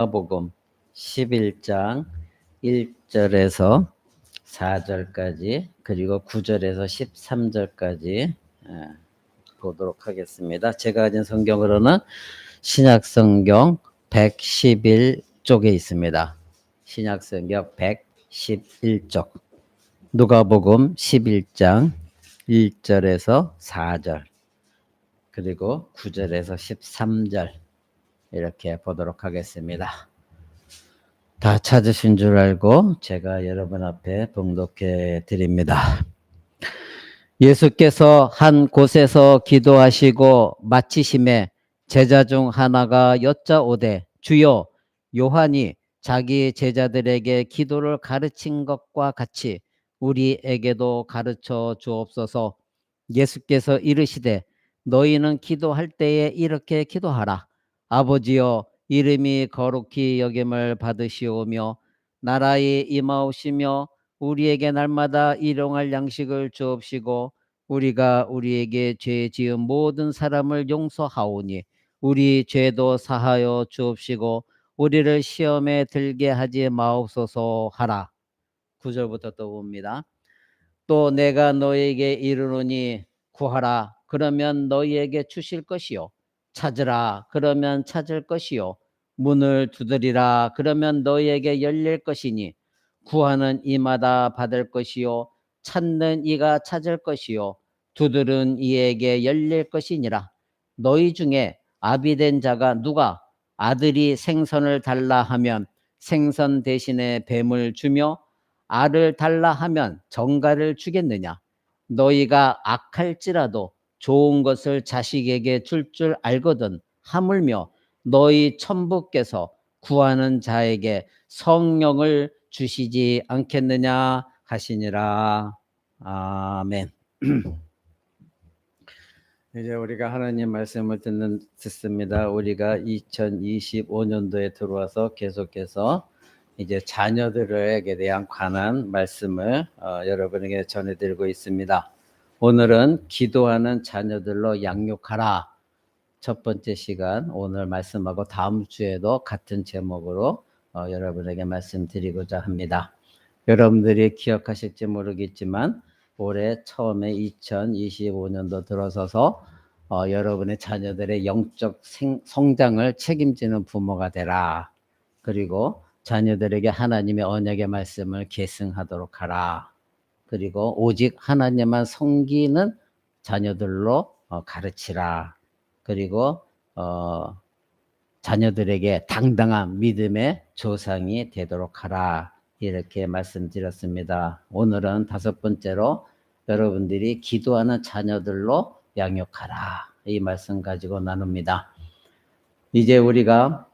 마가복음 11장 1절에서 4절까지 그리고 9절에서 13절까지 보도록 하겠습니다. 제가 가진 성경으로는 신약성경 111쪽에 있습니다. 신약성경 111쪽 누가복음 11장 1절에서 4절 그리고 9절에서 13절 이렇게 보도록 하겠습니다. 다 찾으신 줄 알고 제가 여러분 앞에 봉독해 드립니다. 예수께서 한 곳에서 기도하시고 마치심에 제자 중 하나가 여짜오되 주여, 요한이 자기 제자들에게 기도를 가르친 것과 같이 우리에게도 가르쳐 주옵소서. 예수께서 이르시되 너희는 기도할 때에 이렇게 기도하라. 아버지여, 이름이 거룩히 여김을 받으시오며 나라에 임하오시며 우리에게 날마다 일용할 양식을 주옵시고 우리가 우리에게 죄 지은 모든 사람을 용서하오니 우리 죄도 사하여 주옵시고 우리를 시험에 들게 하지 마옵소서 하라. 9절부터 또 봅니다. 또 내가 너에게 이르노니 구하라 그러면 너희에게 주실 것이요, 찾으라 그러면 찾을 것이요, 문을 두드리라 그러면 너희에게 열릴 것이니 구하는 이마다 받을 것이요, 찾는 이가 찾을 것이요, 두드린 이에게 열릴 것이니라. 너희 중에 아비된 자가 누가 아들이 생선을 달라 하면 생선 대신에 뱀을 주며 알을 달라 하면 정갈을 주겠느냐? 너희가 악할지라도 좋은 것을 자식에게 줄 알거든 하물며 너희 천부께서 구하는 자에게 성령을 주시지 않겠느냐 하시니라. 아멘. 이제 우리가 하나님 말씀을 듣습니다. 우리가 2025년도에 들어와서 계속해서 이제 자녀들에게 대한 관한 말씀을 여러분에게 전해드리고 있습니다. 오늘은 기도하는 자녀들로 양육하라. 첫 번째 시간 오늘 말씀하고 다음 주에도 같은 제목으로 여러분에게 말씀드리고자 합니다. 여러분들이 기억하실지 모르겠지만 올해 처음에 2025년도 들어서서 여러분의 자녀들의 영적 성장을 책임지는 부모가 되라. 그리고 자녀들에게 하나님의 언약의 말씀을 계승하도록 하라. 그리고 오직 하나님만 섬기는 자녀들로 가르치라. 그리고 자녀들에게 당당한 믿음의 조상이 되도록 하라. 이렇게 말씀드렸습니다. 오늘은 다섯 번째로 여러분들이 기도하는 자녀들로 양육하라. 이 말씀 가지고 나눕니다. 이제 우리가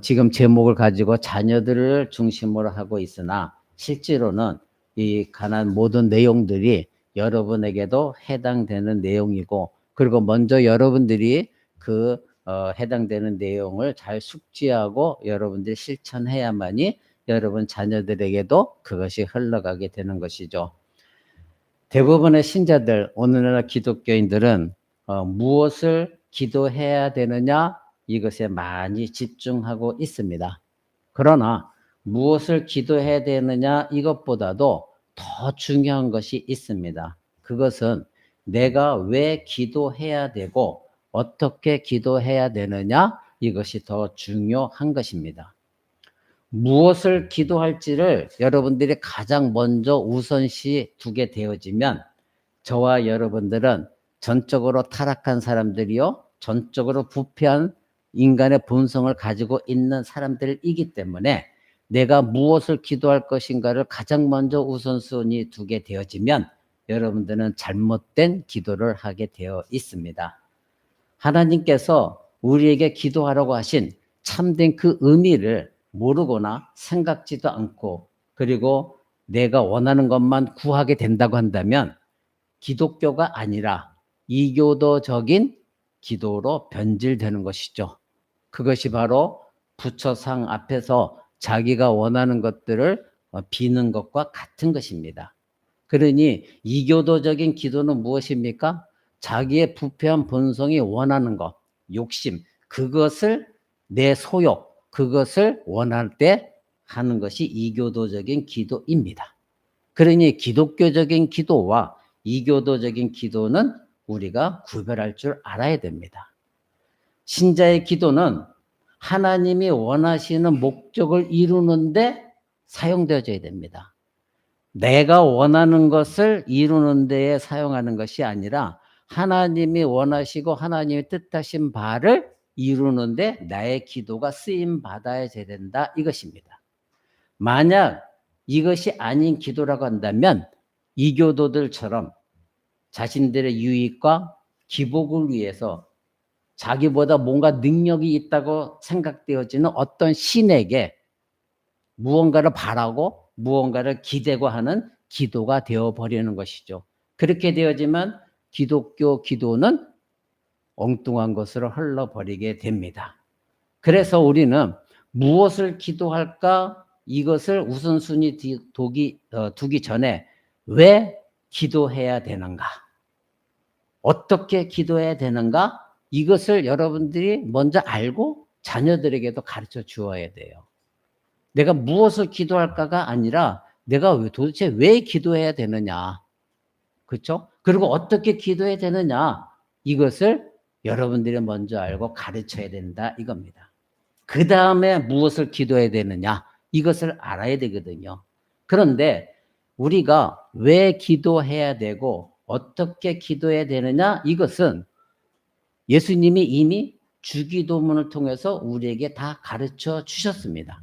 지금 제목을 가지고 자녀들을 중심으로 하고 있으나 실제로는 이 관한 모든 내용들이 여러분에게도 해당되는 내용이고 그리고 먼저 여러분들이 그 해당되는 내용을 잘 숙지하고 여러분들이 실천해야만이 여러분 자녀들에게도 그것이 흘러가게 되는 것이죠. 대부분의 신자들, 오늘날 기독교인들은 무엇을 기도해야 되느냐 이것에 많이 집중하고 있습니다. 그러나 무엇을 기도해야 되느냐 이것보다도 더 중요한 것이 있습니다. 그것은 내가 왜 기도해야 되고 어떻게 기도해야 되느냐 이것이 더 중요한 것입니다. 무엇을 기도할지를 여러분들이 가장 먼저 우선시 두게 되어지면 저와 여러분들은 전적으로 타락한 사람들이요, 전적으로 부패한 인간의 본성을 가지고 있는 사람들이기 때문에 내가 무엇을 기도할 것인가를 가장 먼저 우선순위 두게 되어지면 여러분들은 잘못된 기도를 하게 되어 있습니다. 하나님께서 우리에게 기도하라고 하신 참된 그 의미를 모르거나 생각지도 않고 그리고 내가 원하는 것만 구하게 된다고 한다면 기독교가 아니라 이교도적인 기도로 변질되는 것이죠. 그것이 바로 부처상 앞에서 자기가 원하는 것들을 비는 것과 같은 것입니다. 그러니 이교도적인 기도는 무엇입니까? 자기의 부패한 본성이 원하는 것, 욕심, 그것을 내 소욕, 그것을 원할 때 하는 것이 이교도적인 기도입니다. 그러니 기독교적인 기도와 이교도적인 기도는 우리가 구별할 줄 알아야 됩니다. 신자의 기도는 하나님이 원하시는 목적을 이루는데 사용되어져야 됩니다. 내가 원하는 것을 이루는 데에 사용하는 것이 아니라 하나님이 원하시고 하나님이 뜻하신 바를 이루는데 나의 기도가 쓰임 받아야 된다 이것입니다. 만약 이것이 아닌 기도라고 한다면 이교도들처럼 자신들의 유익과 기복을 위해서 자기보다 뭔가 능력이 있다고 생각되어지는 어떤 신에게 무언가를 바라고 무언가를 기대고 하는 기도가 되어버리는 것이죠. 그렇게 되어지면 기독교 기도는 엉뚱한 것으로 흘러버리게 됩니다. 그래서 우리는 무엇을 기도할까 이것을 우선순위 두기 전에 왜 기도해야 되는가, 어떻게 기도해야 되는가 이것을 여러분들이 먼저 알고 자녀들에게도 가르쳐 주어야 돼요. 내가 무엇을 기도할까가 아니라 내가 도대체 왜 기도해야 되느냐, 그렇죠? 그리고 어떻게 기도해야 되느냐 이것을 여러분들이 먼저 알고 가르쳐야 된다 이겁니다. 그 다음에 무엇을 기도해야 되느냐 이것을 알아야 되거든요. 그런데 우리가 왜 기도해야 되고 어떻게 기도해야 되느냐 이것은 예수님이 이미 주기도문을 통해서 우리에게 다 가르쳐 주셨습니다.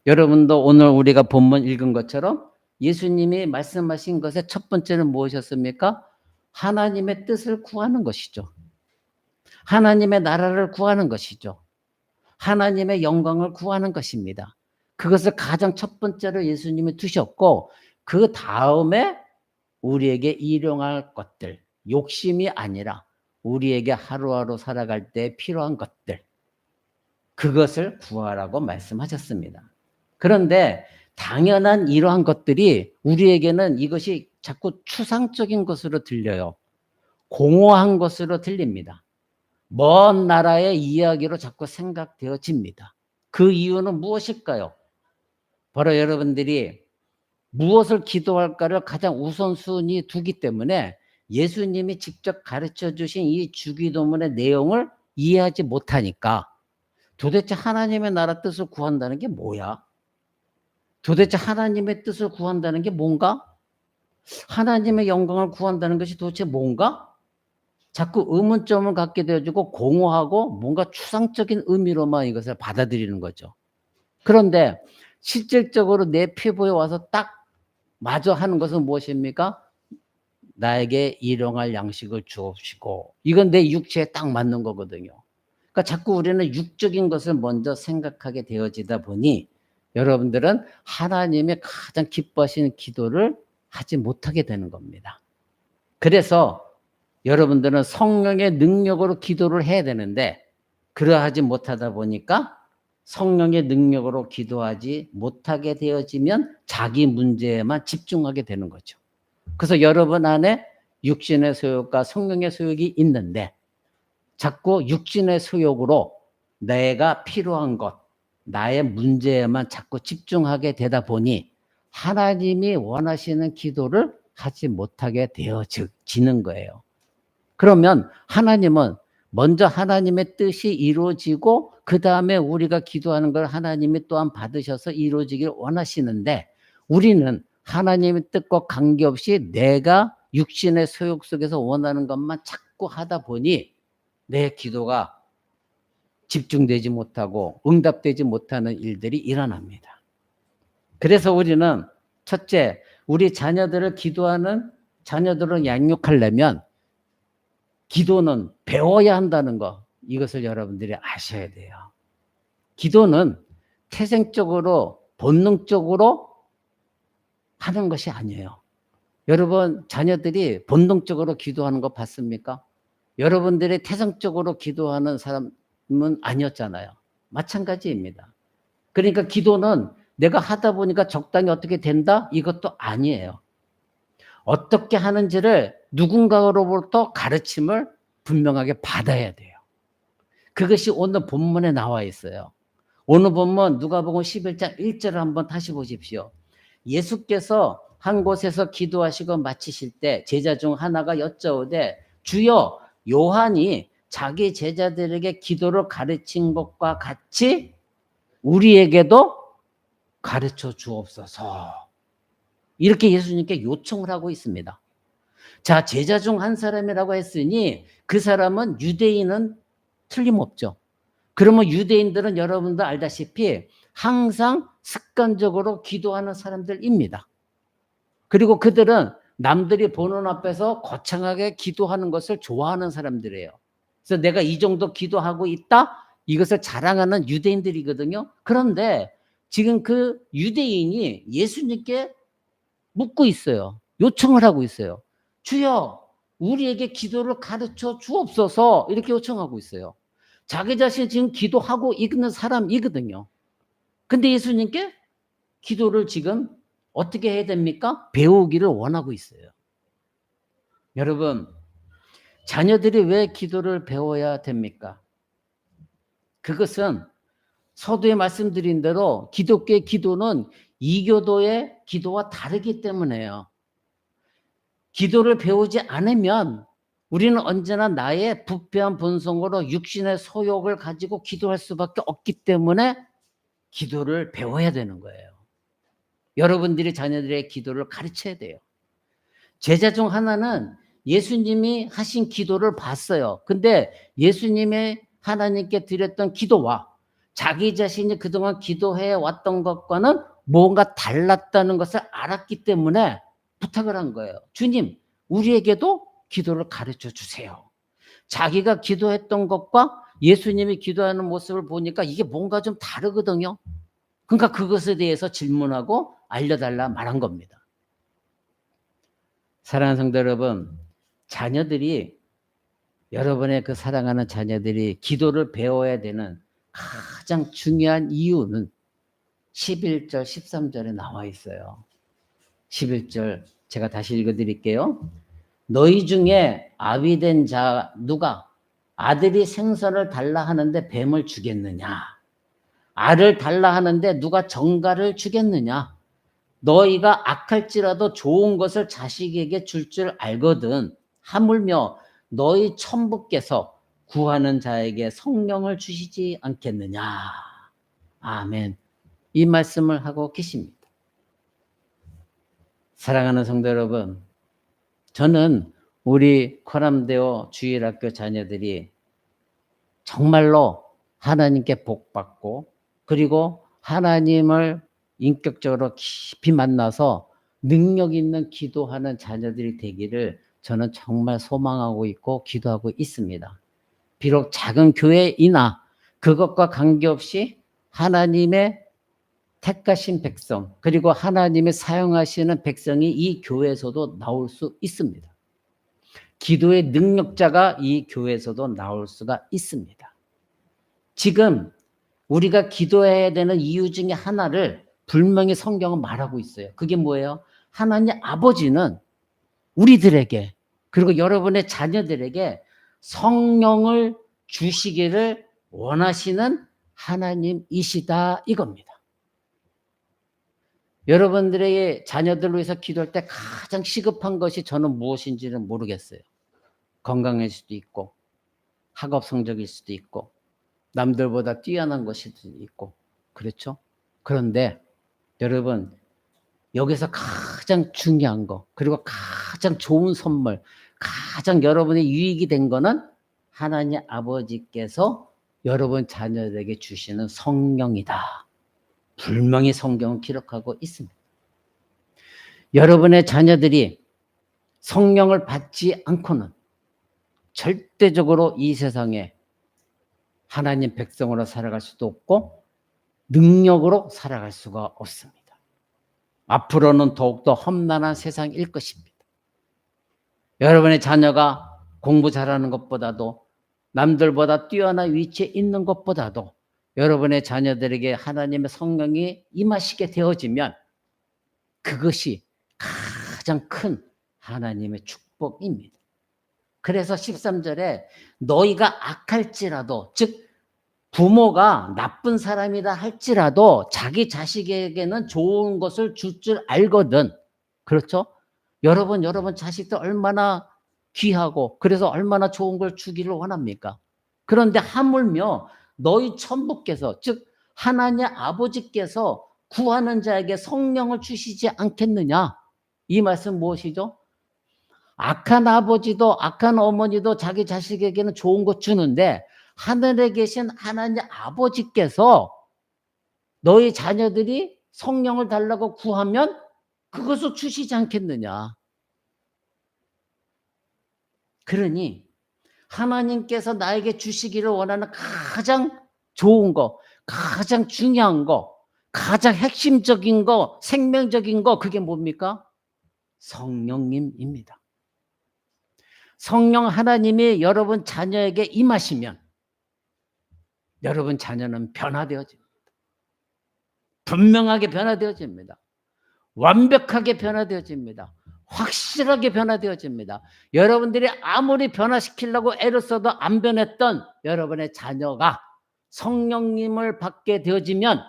여러분도 오늘 우리가 본문 읽은 것처럼 예수님이 말씀하신 것의 첫 번째는 무엇이었습니까? 하나님의 뜻을 구하는 것이죠. 하나님의 나라를 구하는 것이죠. 하나님의 영광을 구하는 것입니다. 그것을 가장 첫 번째로 예수님이 두셨고 그 다음에 우리에게 일용할 것들, 욕심이 아니라 우리에게 하루하루 살아갈 때 필요한 것들, 그것을 구하라고 말씀하셨습니다. 그런데 당연한 이러한 것들이 우리에게는 이것이 자꾸 추상적인 것으로 들려요. 공허한 것으로 들립니다. 먼 나라의 이야기로 자꾸 생각되어집니다. 그 이유는 무엇일까요? 바로 여러분들이 무엇을 기도할까를 가장 우선순위 두기 때문에 예수님이 직접 가르쳐 주신 이 주기도문의 내용을 이해하지 못하니까 도대체 하나님의 나라 뜻을 구한다는 게 뭐야? 도대체 하나님의 뜻을 구한다는 게 뭔가? 하나님의 영광을 구한다는 것이 도대체 뭔가? 자꾸 의문점을 갖게 되어지고 공허하고 뭔가 추상적인 의미로만 이것을 받아들이는 거죠. 그런데 실질적으로 내 피부에 와서 딱 마저 하는 것은 무엇입니까? 나에게 일용할 양식을 주옵시고, 이건 내 육체에 딱 맞는 거거든요. 그러니까 자꾸 우리는 육적인 것을 먼저 생각하게 되어지다 보니 여러분들은 하나님의 가장 기뻐하시는 기도를 하지 못하게 되는 겁니다. 그래서 여러분들은 성령의 능력으로 기도를 해야 되는데 그러하지 못하다 보니까 성령의 능력으로 기도하지 못하게 되어지면 자기 문제에만 집중하게 되는 거죠. 그래서 여러분 안에 육신의 소욕과 성령의 소욕이 있는데 자꾸 육신의 소욕으로 내가 필요한 것, 나의 문제에만 자꾸 집중하게 되다 보니 하나님이 원하시는 기도를 하지 못하게 되어지는 거예요. 그러면 하나님은 먼저 하나님의 뜻이 이루어지고 그 다음에 우리가 기도하는 걸 하나님이 또한 받으셔서 이루어지길 원하시는데 우리는 하나님의 뜻과 관계없이 내가 육신의 소욕 속에서 원하는 것만 자꾸 하다 보니 내 기도가 집중되지 못하고 응답되지 못하는 일들이 일어납니다. 그래서 우리는 첫째, 우리 자녀들을 자녀들을 양육하려면 기도는 배워야 한다는 거, 이것을 여러분들이 아셔야 돼요. 기도는 태생적으로 본능적으로 하는 것이 아니에요. 여러분 자녀들이 본능적으로 기도하는 거 봤습니까? 여러분들이 태생적으로 기도하는 사람은 아니었잖아요. 마찬가지입니다. 그러니까 기도는 내가 하다 보니까 적당히 어떻게 된다? 이것도 아니에요. 어떻게 하는지를 누군가로부터 가르침을 분명하게 받아야 돼요. 그것이 오늘 본문에 나와 있어요. 오늘 본문 누가복음 11장 1절을 한번 다시 보십시오. 예수께서 한 곳에서 기도하시고 마치실 때 제자 중 하나가 여짜오되 주여 요한이 자기 제자들에게 기도를 가르친 것과 같이 우리에게도 가르쳐 주옵소서. 이렇게 예수님께 요청을 하고 있습니다. 자, 제자 중 한 사람이라고 했으니 그 사람은 유대인은 틀림없죠. 그러면 유대인들은 여러분도 알다시피 항상 습관적으로 기도하는 사람들입니다. 그리고 그들은 남들이 보는 앞에서 거창하게 기도하는 것을 좋아하는 사람들이에요. 그래서 내가 이 정도 기도하고 있다? 이것을 자랑하는 유대인들이거든요. 그런데 지금 그 유대인이 예수님께 묻고 있어요. 요청을 하고 있어요. 주여, 우리에게 기도를 가르쳐 주옵소서. 이렇게 요청하고 있어요. 자기 자신이 지금 기도하고 있는 사람이거든요. 근데 예수님께 기도를 지금 어떻게 해야 됩니까? 배우기를 원하고 있어요. 여러분, 자녀들이 왜 기도를 배워야 됩니까? 그것은 서두에 말씀드린 대로 기독교의 기도는 이교도의 기도와 다르기 때문에요. 기도를 배우지 않으면 우리는 언제나 나의 부패한 본성으로 육신의 소욕을 가지고 기도할 수밖에 없기 때문에 기도를 배워야 되는 거예요. 여러분들이 자녀들의 기도를 가르쳐야 돼요. 제자 중 하나는 예수님이 하신 기도를 봤어요. 근데 예수님의 하나님께 드렸던 기도와 자기 자신이 그동안 기도해 왔던 것과는 뭔가 달랐다는 것을 알았기 때문에 부탁을 한 거예요. 주님, 우리에게도 기도를 가르쳐 주세요. 자기가 기도했던 것과 예수님이 기도하는 모습을 보니까 이게 뭔가 좀 다르거든요. 그러니까 그것에 대해서 질문하고 알려달라 말한 겁니다. 사랑하는 성도 여러분, 자녀들이, 여러분의 그 사랑하는 자녀들이 기도를 배워야 되는 가장 중요한 이유는 11절, 13절에 나와 있어요. 11절 제가 다시 읽어드릴게요. 너희 중에 아비된 자 누가 아들이 생선을 달라 하는데 뱀을 주겠느냐? 알을 달라 하는데 누가 정갈을 주겠느냐? 너희가 악할지라도 좋은 것을 자식에게 줄 줄 알거든. 하물며 너희 천부께서 구하는 자에게 성령을 주시지 않겠느냐? 아멘. 이 말씀을 하고 계십니다. 사랑하는 성도 여러분, 저는 우리 코람데오 주일학교 자녀들이 정말로 하나님께 복받고 그리고 하나님을 인격적으로 깊이 만나서 능력 있는 기도하는 자녀들이 되기를 저는 정말 소망하고 있고 기도하고 있습니다. 비록 작은 교회이나 그것과 관계없이 하나님의 택하신 백성 그리고 하나님의 사용하시는 백성이 이 교회에서도 나올 수 있습니다. 기도의 능력자가 이 교회에서도 나올 수가 있습니다. 지금 우리가 기도해야 되는 이유 중에 하나를 분명히 성경은 말하고 있어요. 그게 뭐예요? 하나님 아버지는 우리들에게 그리고 여러분의 자녀들에게 성령을 주시기를 원하시는 하나님이시다 이겁니다. 여러분들의 자녀들을 위해서 기도할 때 가장 시급한 것이 저는 무엇인지는 모르겠어요. 건강일 수도 있고 학업 성적일 수도 있고 남들보다 뛰어난 것일 수도 있고 그렇죠? 그런데 여러분 여기서 가장 중요한 거 그리고 가장 좋은 선물 가장 여러분의 유익이 된 거는 하나님 아버지께서 여러분 자녀들에게 주시는 성령이다. 분명히 성경은 기록하고 있습니다. 여러분의 자녀들이 성령을 받지 않고는 절대적으로 이 세상에 하나님 백성으로 살아갈 수도 없고 능력으로 살아갈 수가 없습니다. 앞으로는 더욱더 험난한 세상일 것입니다. 여러분의 자녀가 공부 잘하는 것보다도 남들보다 뛰어난 위치에 있는 것보다도 여러분의 자녀들에게 하나님의 성령이 임하시게 되어지면 그것이 가장 큰 하나님의 축복입니다. 그래서 13절에 너희가 악할지라도 즉 부모가 나쁜 사람이다 할지라도 자기 자식에게는 좋은 것을 줄 줄 알거든. 그렇죠? 여러분 자식들 얼마나 귀하고 그래서 얼마나 좋은 걸 주기를 원합니까? 그런데 하물며 너희 천부께서 즉 하나님 아버지께서 구하는 자에게 성령을 주시지 않겠느냐? 이 말씀 무엇이죠? 악한 아버지도 악한 어머니도 자기 자식에게는 좋은 것 주는데 하늘에 계신 하나님 아버지께서 너희 자녀들이 성령을 달라고 구하면 그것을 주시지 않겠느냐. 그러니 하나님께서 나에게 주시기를 원하는 가장 좋은 거, 가장 중요한 거, 가장 핵심적인 거, 생명적인 거 그게 뭡니까? 성령님입니다. 성령 하나님이 여러분 자녀에게 임하시면 여러분 자녀는 변화되어집니다. 분명하게 변화되어집니다. 완벽하게 변화되어집니다. 확실하게 변화되어집니다. 여러분들이 아무리 변화시키려고 애를 써도 안 변했던 여러분의 자녀가 성령님을 받게 되어지면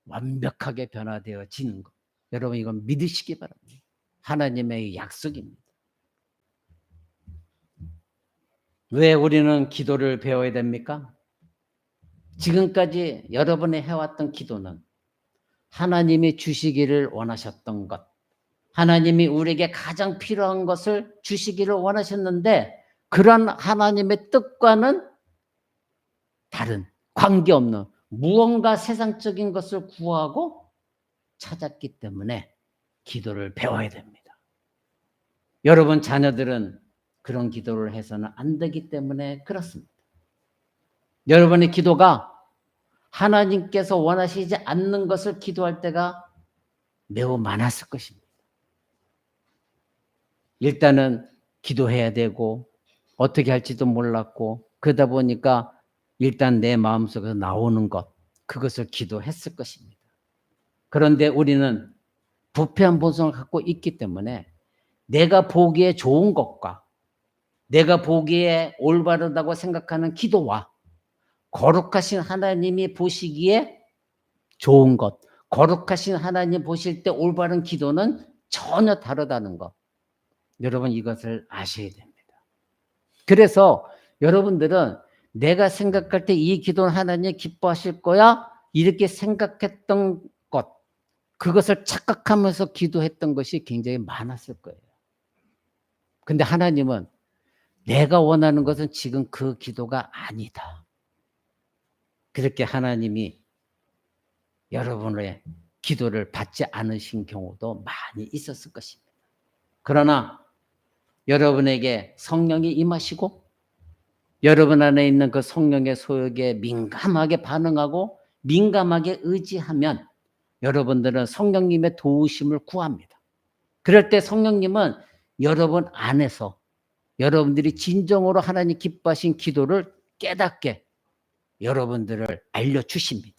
완벽하게 변화되어지는 것. 여러분 이건 믿으시기 바랍니다. 하나님의 약속입니다. 왜 우리는 기도를 배워야 됩니까? 지금까지 여러분이 해왔던 기도는 하나님이 주시기를 원하셨던 것, 하나님이 우리에게 가장 필요한 것을 주시기를 원하셨는데 그런 하나님의 뜻과는 다른 관계없는 무언가 세상적인 것을 구하고 찾았기 때문에 기도를 배워야 됩니다. 여러분 자녀들은 그런 기도를 해서는 안 되기 때문에 그렇습니다. 여러분의 기도가 하나님께서 원하시지 않는 것을 기도할 때가 매우 많았을 것입니다. 일단은 기도해야 되고 어떻게 할지도 몰랐고 그러다 보니까 일단 내 마음속에서 나오는 것 그것을 기도했을 것입니다. 그런데 우리는 부패한 본성을 갖고 있기 때문에 내가 보기에 좋은 것과 내가 보기에 올바르다고 생각하는 기도와 거룩하신 하나님이 보시기에 좋은 것, 거룩하신 하나님 보실 때 올바른 기도는 전혀 다르다는 것. 여러분 이것을 아셔야 됩니다. 그래서 여러분들은 내가 생각할 때 이 기도는 하나님 기뻐하실 거야 이렇게 생각했던 것, 그것을 착각하면서 기도했던 것이 굉장히 많았을 거예요. 근데 하나님은 내가 원하는 것은 지금 그 기도가 아니다. 그렇게 하나님이 여러분의 기도를 받지 않으신 경우도 많이 있었을 것입니다. 그러나 여러분에게 성령이 임하시고 여러분 안에 있는 그 성령의 소욕에 민감하게 반응하고 민감하게 의지하면 여러분들은 성령님의 도우심을 구합니다. 그럴 때 성령님은 여러분 안에서 여러분들이 진정으로 하나님 기뻐하신 기도를 깨닫게 여러분들을 알려주십니다.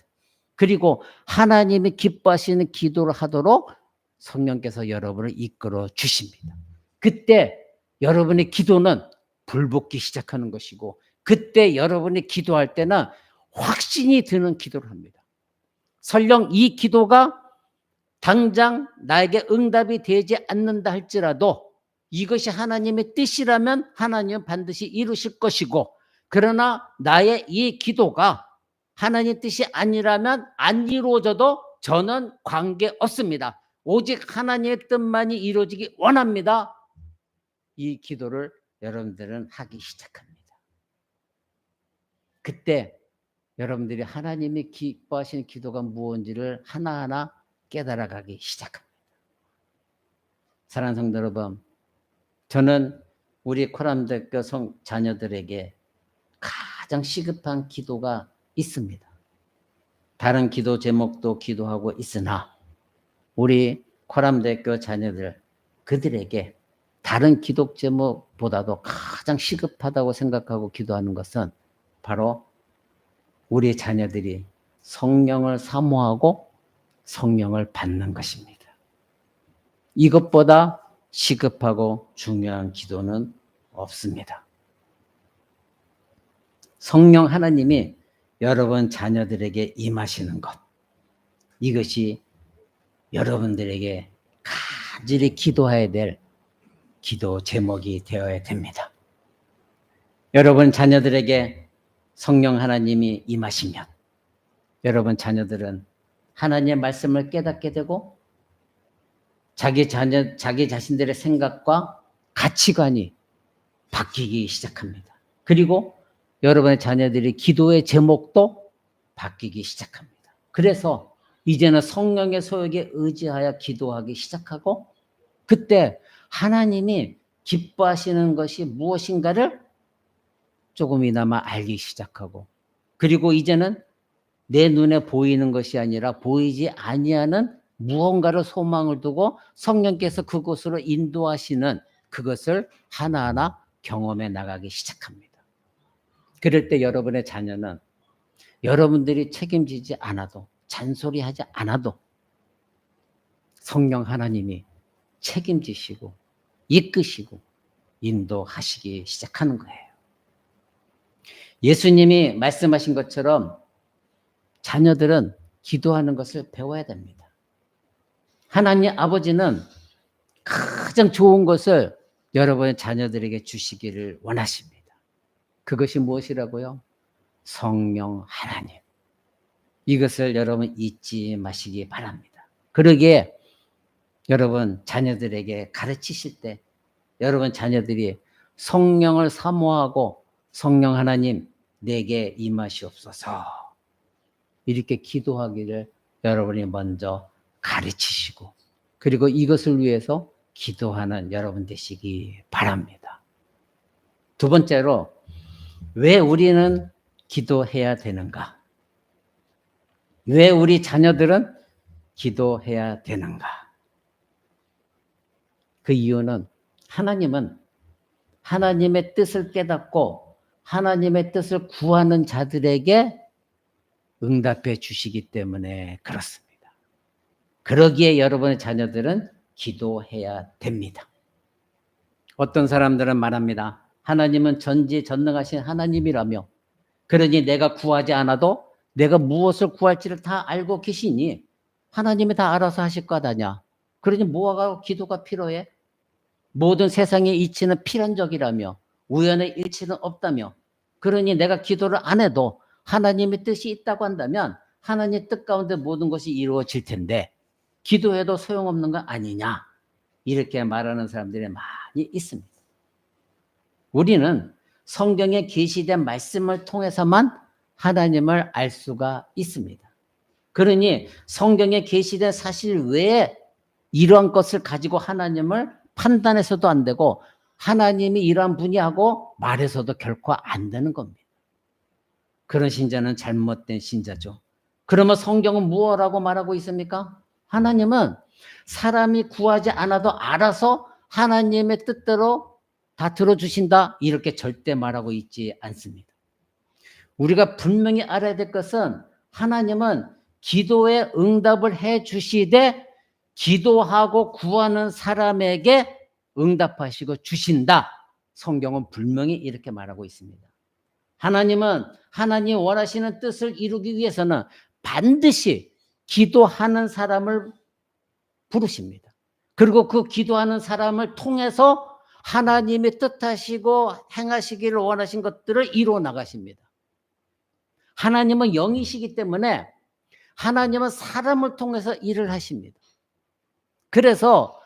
그리고 하나님이 기뻐하시는 기도를 하도록 성령께서 여러분을 이끌어 주십니다. 그때 여러분의 기도는 불붙기 시작하는 것이고 그때 여러분이 기도할 때는 확신이 드는 기도를 합니다. 설령 이 기도가 당장 나에게 응답이 되지 않는다 할지라도 이것이 하나님의 뜻이라면 하나님은 반드시 이루실 것이고 그러나 나의 이 기도가 하나님 뜻이 아니라면 안 이루어져도 저는 관계없습니다. 오직 하나님의 뜻만이 이루어지기 원합니다. 이 기도를 여러분들은 하기 시작합니다. 그때 여러분들이 하나님이 기뻐하시는 기도가 무엇인지를 하나하나 깨달아가기 시작합니다. 사랑하는 성도 여러분, 저는 우리 코람대교 자녀들에게 가장 시급한 기도가 있습니다. 다른 기도 제목도 기도하고 있으나 우리 코람대교 자녀들 그들에게 다른 기도 제목보다도 가장 시급하다고 생각하고 기도하는 것은 바로 우리 자녀들이 성령을 사모하고 성령을 받는 것입니다. 이것보다 시급하고 중요한 기도는 없습니다. 성령 하나님이 여러분 자녀들에게 임하시는 것, 이것이 여러분들에게 간절히 기도해야 될 기도 제목이 되어야 됩니다. 여러분 자녀들에게 성령 하나님이 임하시면 여러분 자녀들은 하나님의 말씀을 깨닫게 되고 자기 자신들의 생각과 가치관이 바뀌기 시작합니다. 그리고 여러분의 자녀들이 기도의 제목도 바뀌기 시작합니다. 그래서 이제는 성령의 소욕에 의지하여 기도하기 시작하고 그때 하나님이 기뻐하시는 것이 무엇인가를 조금이나마 알기 시작하고 그리고 이제는 내 눈에 보이는 것이 아니라 보이지 아니하는 무언가를 소망을 두고 성령께서 그곳으로 인도하시는 그것을 하나하나 경험해 나가기 시작합니다. 그럴 때 여러분의 자녀는 여러분들이 책임지지 않아도 잔소리하지 않아도 성령 하나님이 책임지시고 이끄시고 인도하시기 시작하는 거예요. 예수님이 말씀하신 것처럼 자녀들은 기도하는 것을 배워야 됩니다. 하나님 아버지는 가장 좋은 것을 여러분의 자녀들에게 주시기를 원하십니다. 그것이 무엇이라고요? 성령 하나님. 이것을 여러분 잊지 마시기 바랍니다. 그러기에 여러분 자녀들에게 가르치실 때 여러분 자녀들이 성령을 사모하고 성령 하나님 내게 임하시옵소서 이렇게 기도하기를 여러분이 먼저 가르치시고 그리고 이것을 위해서 기도하는 여러분 되시기 바랍니다. 두 번째로 왜 우리는 기도해야 되는가? 왜 우리 자녀들은 기도해야 되는가? 그 이유는 하나님은 하나님의 뜻을 깨닫고 하나님의 뜻을 구하는 자들에게 응답해 주시기 때문에 그렇습니다. 그러기에 여러분의 자녀들은 기도해야 됩니다. 어떤 사람들은 말합니다. 하나님은 전지전능하신 하나님이라며 그러니 내가 구하지 않아도 내가 무엇을 구할지를 다 알고 계시니 하나님이 다 알아서 하실 것 아니냐. 그러니 뭐가 기도가 필요해? 모든 세상의 이치는 필연적이라며 우연의 일치는 없다며 그러니 내가 기도를 안 해도 하나님의 뜻이 있다고 한다면 하나님의 뜻 가운데 모든 것이 이루어질 텐데 기도해도 소용없는 거 아니냐 이렇게 말하는 사람들이 많이 있습니다. 우리는 성경에 계시된 말씀을 통해서만 하나님을 알 수가 있습니다. 그러니 성경에 계시된 사실 외에 이러한 것을 가지고 하나님을 판단해서도 안 되고 하나님이 이러한 분이 하고 말해서도 결코 안 되는 겁니다. 그런 신자는 잘못된 신자죠. 그러면 성경은 무엇라고 말하고 있습니까? 하나님은 사람이 구하지 않아도 알아서 하나님의 뜻대로 다 들어주신다 이렇게 절대 말하고 있지 않습니다. 우리가 분명히 알아야 될 것은 하나님은 기도에 응답을 해 주시되 기도하고 구하는 사람에게 응답하시고 주신다. 성경은 분명히 이렇게 말하고 있습니다. 하나님은 하나님이 원하시는 뜻을 이루기 위해서는 반드시 기도하는 사람을 부르십니다. 그리고 그 기도하는 사람을 통해서 하나님이 뜻하시고 행하시기를 원하신 것들을 이루어 나가십니다. 하나님은 영이시기 때문에 하나님은 사람을 통해서 일을 하십니다. 그래서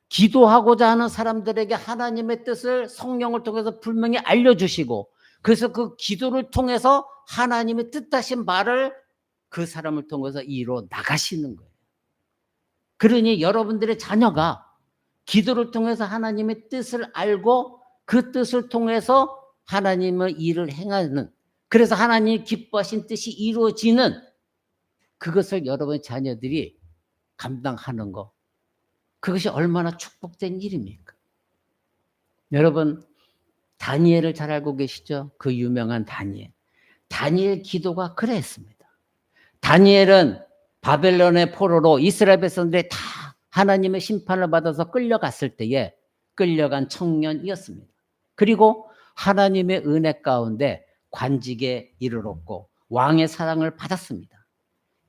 기도하고자 하는 사람들에게 하나님의 뜻을 성령을 통해서 분명히 알려주시고 그래서 그 기도를 통해서 하나님의 뜻하신 말을 그 사람을 통해서 이루어 나가시는 거예요. 그러니 여러분들의 자녀가 기도를 통해서 하나님의 뜻을 알고 그 뜻을 통해서 하나님의 일을 행하는 그래서 하나님이 기뻐하신 뜻이 이루어지는 그것을 여러분의 자녀들이 감당하는 거 그것이 얼마나 축복된 일입니까? 여러분 다니엘을 잘 알고 계시죠? 그 유명한 다니엘. 다니엘 기도가 그랬습니다. 다니엘은 바벨론의 포로로 이스라엘 백성들이 다 하나님의 심판을 받아서 끌려갔을 때에 끌려간 청년이었습니다. 그리고 하나님의 은혜 가운데 관직에 이르렀고 왕의 사랑을 받았습니다.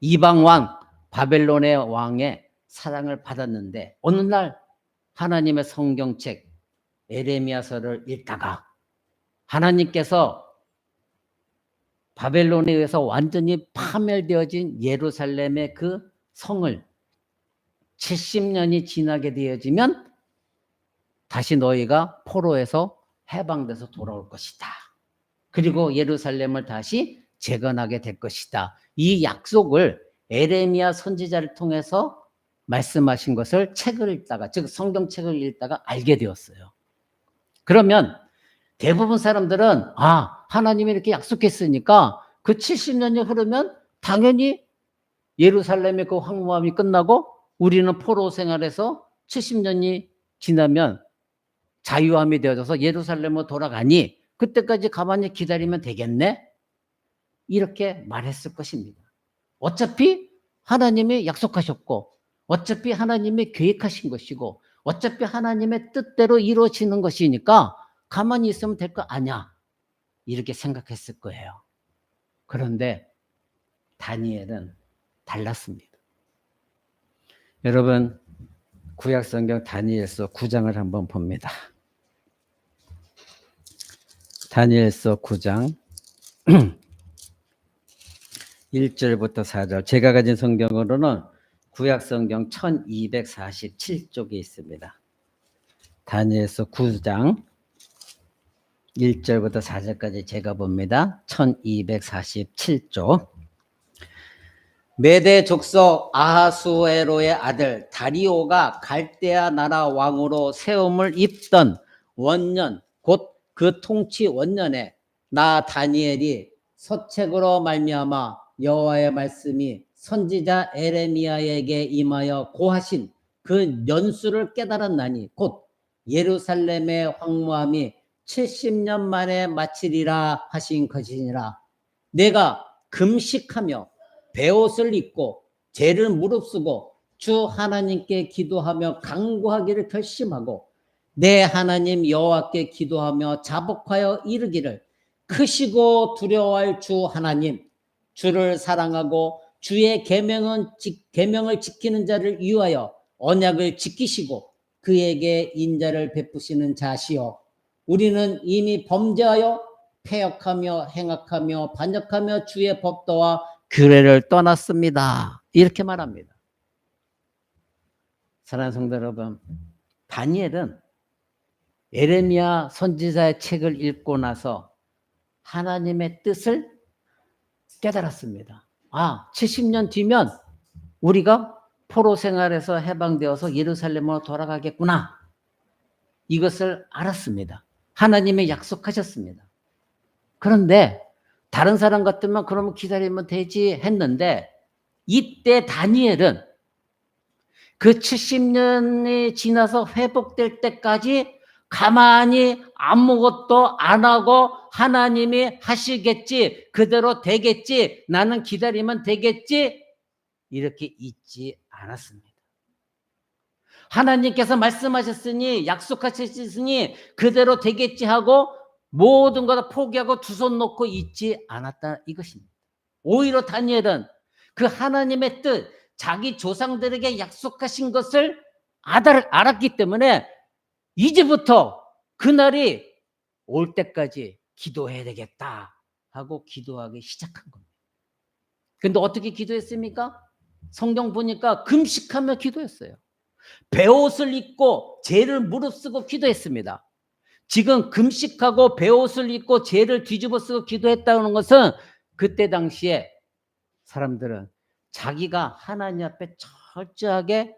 이방 왕 바벨론의 왕의 사랑을 받았는데 어느 날 하나님의 성경책 에레미야서를 읽다가 하나님께서 바벨론에 의해서 완전히 파멸되어진 예루살렘의 그 성을 70년이 지나게 되어지면 다시 너희가 포로에서 해방돼서 돌아올 것이다. 그리고 예루살렘을 다시 재건하게 될 것이다. 이 약속을 에레미야 선지자를 통해서 말씀하신 것을 책을 읽다가, 즉 성경책을 읽다가 알게 되었어요. 그러면 대부분 사람들은 하나님이 이렇게 약속했으니까 그 70년이 흐르면 당연히 예루살렘의 그 황무함이 끝나고 우리는 포로 생활에서 70년이 지나면 자유함이 되어져서 예루살렘으로 돌아가니 그때까지 가만히 기다리면 되겠네? 이렇게 말했을 것입니다. 어차피 하나님이 약속하셨고 어차피 하나님이 계획하신 것이고 어차피 하나님의 뜻대로 이루어지는 것이니까 가만히 있으면 될 거 아니야. 이렇게 생각했을 거예요. 그런데 다니엘은 달랐습니다. 여러분, 구약성경 다니엘서 9장을 한번 봅니다. 다니엘서 9장 1절부터 4절. 제가 가진 성경으로는 구약성경 1247쪽에 있습니다. 다니엘서 9장 1절부터 4절까지 제가 봅니다. 1247쪽. 메대 족속 아하수에로의 아들 다리오가 갈대아 나라 왕으로 세움을 입던 원년, 곧 그 통치 원년에 나 다니엘이 서책으로 말미암아 여호와의 말씀이 선지자 에레미야에게 임하여 고하신 그 연수를 깨달았나니 곧 예루살렘의 황무함이 70년 만에 마치리라 하신 것이니라. 내가 금식하며 베옷을 입고 죄를 무릅쓰고 주 하나님께 기도하며 간구하기를 결심하고 내 하나님 여호와께 기도하며 자복하여 이르기를 크시고 두려워할 주 하나님, 주를 사랑하고 주의 계명을 지키는 자를 위하여 언약을 지키시고 그에게 인자를 베푸시는 자시요 우리는 이미 범죄하여 패역하며 행악하며 반역하며 주의 법도와 규례를 떠났습니다. 이렇게 말합니다. 사랑하는 성도 여러분, 다니엘은 에레미야 선지자의 책을 읽고 나서 하나님의 뜻을 깨달았습니다. 70년 뒤면 우리가 포로 생활에서 해방되어서 예루살렘으로 돌아가겠구나. 이것을 알았습니다. 하나님이 약속하셨습니다. 그런데 다른 사람 같으면 그러면 기다리면 되지 했는데 이때 다니엘은 그 70년이 지나서 회복될 때까지 가만히 아무것도 안 하고 하나님이 하시겠지, 그대로 되겠지, 나는 기다리면 되겠지, 이렇게 있지 않았습니다. 하나님께서 말씀하셨으니 약속하셨으니 그대로 되겠지 하고 모든 걸 포기하고 두 손 놓고 있지 않았다 이것입니다. 오히려 다니엘은 그 하나님의 뜻, 자기 조상들에게 약속하신 것을 알았기 때문에 이제부터 그날이 올 때까지 기도해야 되겠다 하고 기도하기 시작한 겁니다. 근데 어떻게 기도했습니까? 성경 보니까 금식하며 기도했어요. 베옷을 입고 죄를 무릅쓰고 기도했습니다. 지금 금식하고 베옷을 입고 죄를 뒤집어 쓰고 기도했다는 것은 그때 당시에 사람들은 자기가 하나님 앞에 철저하게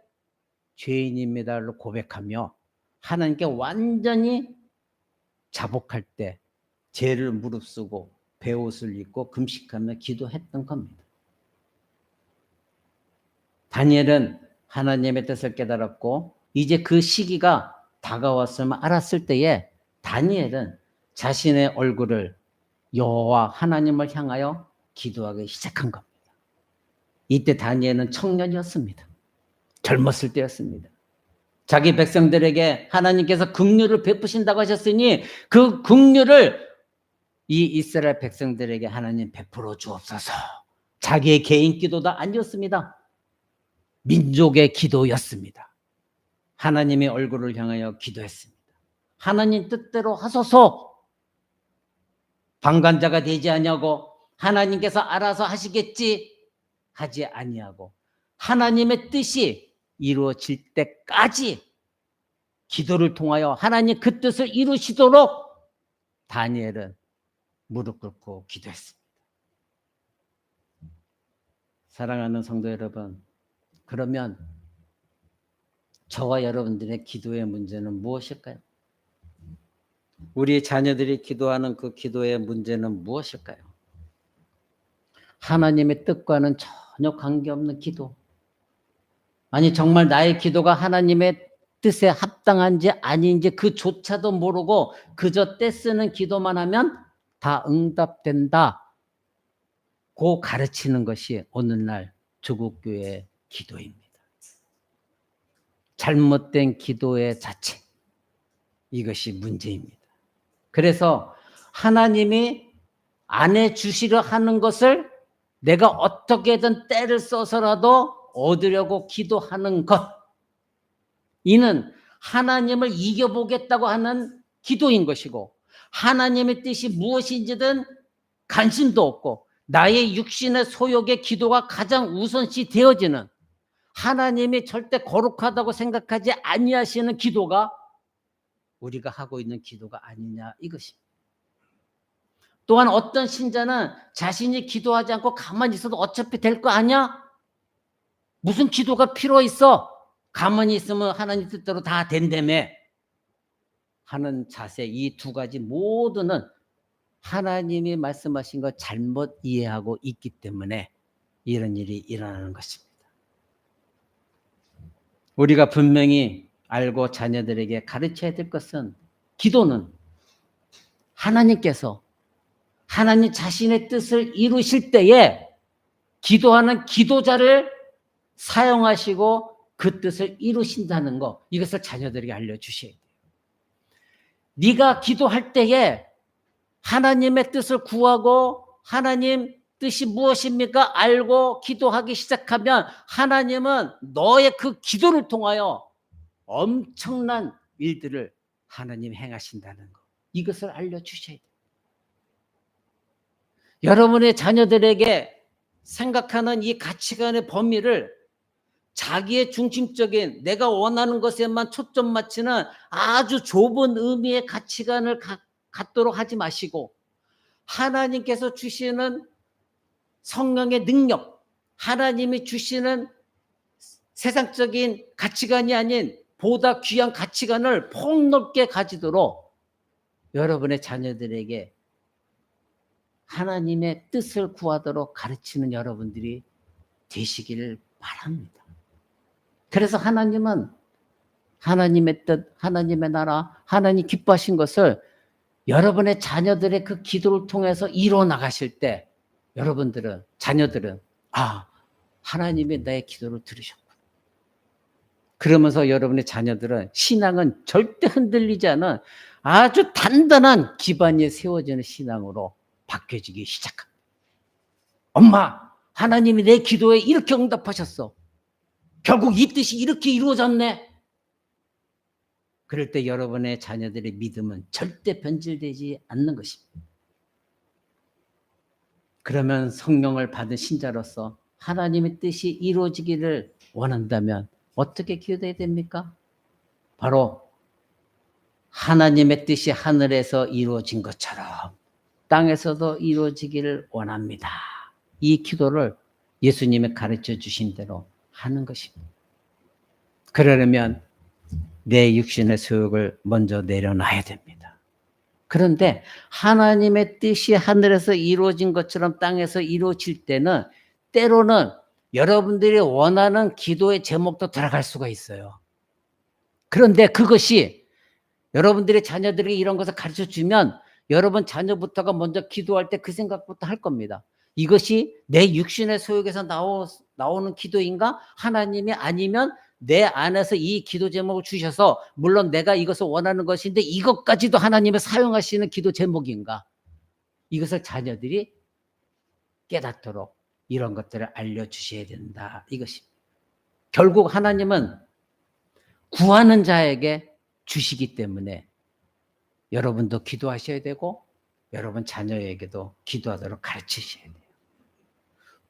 죄인입니다로 고백하며 하나님께 완전히 자복할 때 죄를 무릅쓰고 베옷을 입고 금식하며 기도했던 겁니다. 다니엘은 하나님의 뜻을 깨달았고 이제 그 시기가 다가왔음을 알았을 때에 다니엘은 자신의 얼굴을 여호와 하나님을 향하여 기도하기 시작한 겁니다. 이때 다니엘은 청년이었습니다. 젊었을 때였습니다. 자기 백성들에게 하나님께서 긍휼을 베푸신다고 하셨으니 그 긍휼을 이 이스라엘 백성들에게 하나님 베풀어 주옵소서. 자기의 개인 기도도 아니었습니다. 민족의 기도였습니다. 하나님의 얼굴을 향하여 기도했습니다. 하나님 뜻대로 하소서. 방관자가 되지 아니하고 하나님께서 알아서 하시겠지 하지 아니하고 하나님의 뜻이 이루어질 때까지 기도를 통하여 하나님 그 뜻을 이루시도록 다니엘은 무릎 꿇고 기도했습니다. 사랑하는 성도 여러분, 그러면 저와 여러분들의 기도의 문제는 무엇일까요? 우리 자녀들이 기도하는 그 기도의 문제는 무엇일까요? 하나님의 뜻과는 전혀 관계없는 기도. 아니 정말 나의 기도가 하나님의 뜻에 합당한지 아닌지 그조차도 모르고 그저 떼쓰는 기도만 하면 다 응답된다. 고 가르치는 것이 오늘날 조국교회의 기도입니다. 잘못된 기도의 자체. 이것이 문제입니다. 그래서 하나님이 안 해주시려 하는 것을 내가 어떻게든 때를 써서라도 얻으려고 기도하는 것. 이는 하나님을 이겨보겠다고 하는 기도인 것이고 하나님의 뜻이 무엇인지든 관심도 없고 나의 육신의 소욕의 기도가 가장 우선시 되어지는 하나님이 절대 거룩하다고 생각하지 아니하시는 기도가 우리가 하고 있는 기도가 아니냐 이것입니다. 또한 어떤 신자는 자신이 기도하지 않고 가만히 있어도 어차피 될 거 아니야? 무슨 기도가 필요 있어? 가만히 있으면 하나님 뜻대로 다 된다며 하는 자세, 이 두 가지 모두는 하나님이 말씀하신 것 잘못 이해하고 있기 때문에 이런 일이 일어나는 것입니다. 우리가 분명히 알고 자녀들에게 가르쳐야 될 것은 기도는 하나님께서 하나님 자신의 뜻을 이루실 때에 기도하는 기도자를 사용하시고 그 뜻을 이루신다는 거, 이것을 자녀들에게 알려주셔야 돼요. 네가 기도할 때에 하나님의 뜻을 구하고 하나님 뜻이 무엇입니까? 알고 기도하기 시작하면 하나님은 너의 그 기도를 통하여 엄청난 일들을 하나님 행하신다는 거, 이것을 알려주셔야 돼요. 여러분의 자녀들에게 생각하는 이 가치관의 범위를 자기의 중심적인 내가 원하는 것에만 초점 맞추는 아주 좁은 의미의 가치관을 갖도록 하지 마시고 하나님께서 주시는 성령의 능력, 하나님이 주시는 세상적인 가치관이 아닌 보다 귀한 가치관을 폭넓게 가지도록 여러분의 자녀들에게 하나님의 뜻을 구하도록 가르치는 여러분들이 되시기를 바랍니다. 그래서 하나님은 하나님의 뜻, 하나님의 나라, 하나님 기뻐하신 것을 여러분의 자녀들의 그 기도를 통해서 이루어 나가실 때 여러분들은, 자녀들은 하나님이 나의 기도를 들으셨구나. 그러면서 여러분의 자녀들은 신앙은 절대 흔들리지 않은 아주 단단한 기반이 세워지는 신앙으로 바뀌어지기 시작합니다. 엄마, 하나님이 내 기도에 이렇게 응답하셨어. 결국 이 뜻이 이렇게 이루어졌네. 그럴 때 여러분의 자녀들의 믿음은 절대 변질되지 않는 것입니다. 그러면 성령을 받은 신자로서 하나님의 뜻이 이루어지기를 원한다면 어떻게 기도해야 됩니까? 바로 하나님의 뜻이 하늘에서 이루어진 것처럼 땅에서도 이루어지기를 원합니다. 이 기도를 예수님이 가르쳐 주신 대로 하는 것입니다. 그러려면 내 육신의 소욕을 먼저 내려놔야 됩니다. 그런데 하나님의 뜻이 하늘에서 이루어진 것처럼 땅에서 이루어질 때는 때로는 여러분들이 원하는 기도의 제목도 들어갈 수가 있어요. 그런데 그것이 여러분들의 자녀들에게 이런 것을 가르쳐 주면 여러분 자녀부터가 먼저 기도할 때 그 생각부터 할 겁니다. 이것이 내 육신의 소욕에서 나오는 기도인가? 하나님이 아니면 내 안에서 이 기도 제목을 주셔서 물론 내가 이것을 원하는 것인데 이것까지도 하나님이 사용하시는 기도 제목인가? 이것을 자녀들이 깨닫도록 이런 것들을 알려주셔야 된다. 이것입니다. 결국 하나님은 구하는 자에게 주시기 때문에 여러분도 기도하셔야 되고 여러분 자녀에게도 기도하도록 가르치셔야 돼요.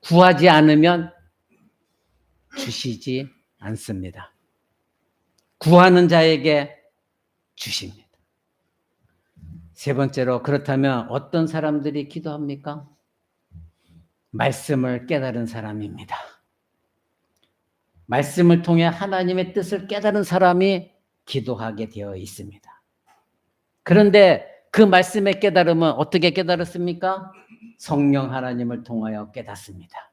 구하지 않으면 주시지 않습니다. 구하는 자에게 주십니다. 세 번째로, 그렇다면 어떤 사람들이 기도합니까? 말씀을 깨달은 사람입니다. 말씀을 통해 하나님의 뜻을 깨달은 사람이 기도하게 되어 있습니다. 그런데 그 말씀의 깨달음은 어떻게 깨달았습니까? 성령 하나님을 통하여 깨닫습니다.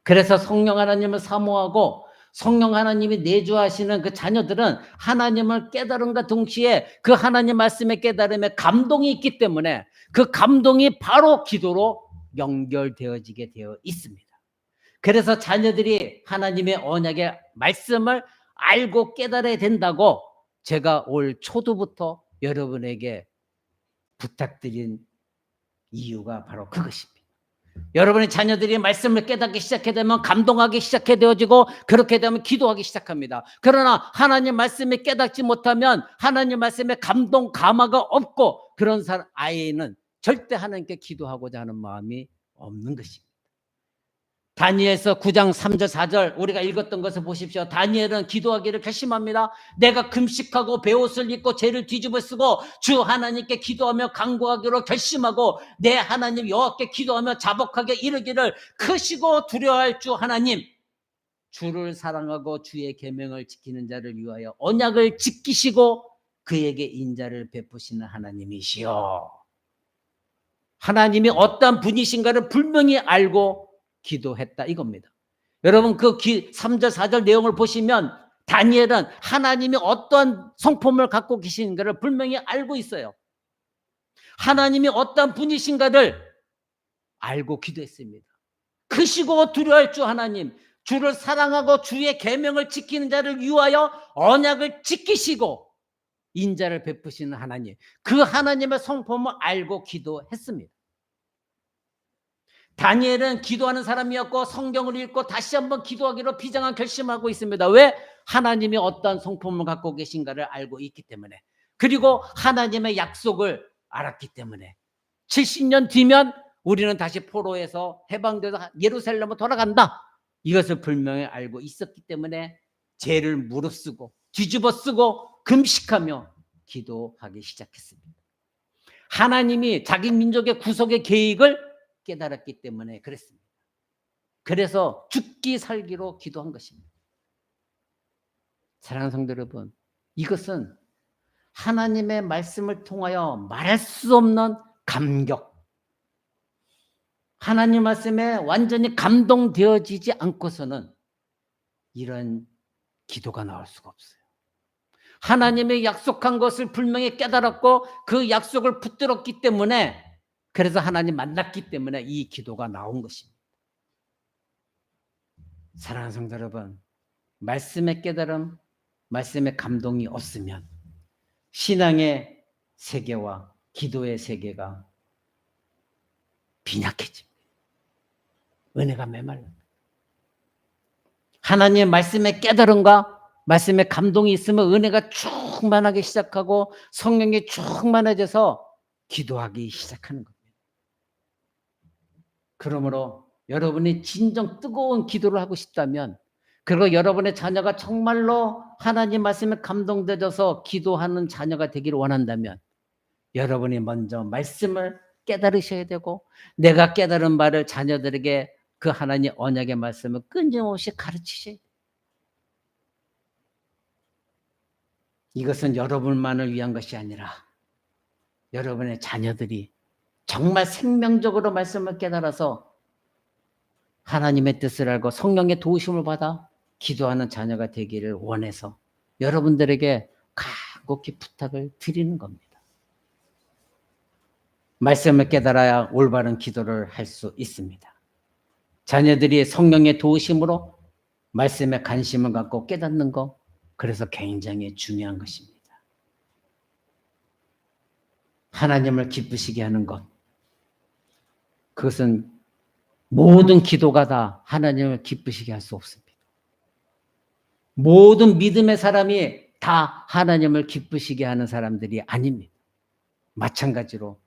그래서 성령 하나님을 사모하고 성령 하나님이 내주하시는 그 자녀들은 하나님을 깨달음과 동시에 그 하나님 말씀의 깨달음에 감동이 있기 때문에 그 감동이 바로 기도로 연결되어지게 되어 있습니다. 그래서 자녀들이 하나님의 언약의 말씀을 알고 깨달아야 된다고 제가 올 초도부터 여러분에게 부탁드린 이유가 바로 그것입니다. 여러분의 자녀들이 말씀을 깨닫기 시작하게 되면 감동하기 시작해 되어지고 그렇게 되면 기도하기 시작합니다. 그러나 하나님 말씀을 깨닫지 못하면 하나님 말씀에 감동 감화가 없고 그런 아이는 절대 하나님께 기도하고자 하는 마음이 없는 것입니다. 다니엘서 9장 3절 4절 우리가 읽었던 것을 보십시오. 다니엘은 기도하기를 결심합니다. 내가 금식하고 베옷을 입고 죄를 뒤집어 쓰고 주 하나님께 기도하며 간구하기로 결심하고 내 하나님 여호와께 기도하며 자복하게 이르기를 크시고 두려워할 주 하나님, 주를 사랑하고 주의 계명을 지키는 자를 위하여 언약을 지키시고 그에게 인자를 베푸시는 하나님이시여. 하나님이 어떤 분이신가를 분명히 알고 기도했다 이겁니다. 여러분 그 3절 4절 내용을 보시면 다니엘은 하나님이 어떤 성품을 갖고 계신가를 분명히 알고 있어요. 하나님이 어떤 분이신가를 알고 기도했습니다. 크시고 두려워할 주 하나님, 주를 사랑하고 주의 계명을 지키는 자를 위하여 언약을 지키시고 인자를 베푸시는 하나님, 그 하나님의 성품을 알고 기도했습니다. 다니엘은 기도하는 사람이었고 성경을 읽고 다시 한번 기도하기로 비장한 결심하고 있습니다. 왜? 하나님이 어떤 성품을 갖고 계신가를 알고 있기 때문에, 그리고 하나님의 약속을 알았기 때문에 70년 뒤면 우리는 다시 포로에서 해방돼서 예루살렘으로 돌아간다, 이것을 분명히 알고 있었기 때문에 죄를 무릅쓰고 뒤집어 쓰고 금식하며 기도하기 시작했습니다. 하나님이 자기 민족의 구속의 계획을 깨달았기 때문에 그랬습니다. 그래서 죽기 살기로 기도한 것입니다. 사랑하는 성도 여러분, 이것은 하나님의 말씀을 통하여 말할 수 없는 감격, 하나님 말씀에 완전히 감동되어지지 않고서는 이런 기도가 나올 수가 없어요. 하나님의 약속한 것을 분명히 깨달았고 그 약속을 붙들었기 때문에, 그래서 하나님 만났기 때문에 이 기도가 나온 것입니다. 사랑하는 성도 여러분, 말씀의 깨달음, 말씀의 감동이 없으면 신앙의 세계와 기도의 세계가 빈약해집니다. 은혜가 메말릅니다. 하나님의 말씀의 깨달음과 말씀의 감동이 있으면 은혜가 충만하기 시작하고 성령이 충만해져서 기도하기 시작하는 겁니다. 그러므로 여러분이 진정 뜨거운 기도를 하고 싶다면, 그리고 여러분의 자녀가 정말로 하나님 말씀에 감동되어서 기도하는 자녀가 되기를 원한다면 여러분이 먼저 말씀을 깨달으셔야 되고, 내가 깨달은 바를 자녀들에게 그 하나님 언약의 말씀을 끊임없이 가르치셔야 돼요. 이것은 여러분만을 위한 것이 아니라 여러분의 자녀들이 정말 생명적으로 말씀을 깨달아서 하나님의 뜻을 알고 성령의 도우심을 받아 기도하는 자녀가 되기를 원해서 여러분들에게 간곡히 부탁을 드리는 겁니다. 말씀을 깨달아야 올바른 기도를 할 수 있습니다. 자녀들이 성령의 도우심으로 말씀에 관심을 갖고 깨닫는 것, 그래서 굉장히 중요한 것입니다. 하나님을 기쁘시게 하는 것, 그것은 모든 기도가 다 하나님을 기쁘시게 할 수 없습니다. 모든 믿음의 사람이 다 하나님을 기쁘시게 하는 사람들이 아닙니다. 마찬가지로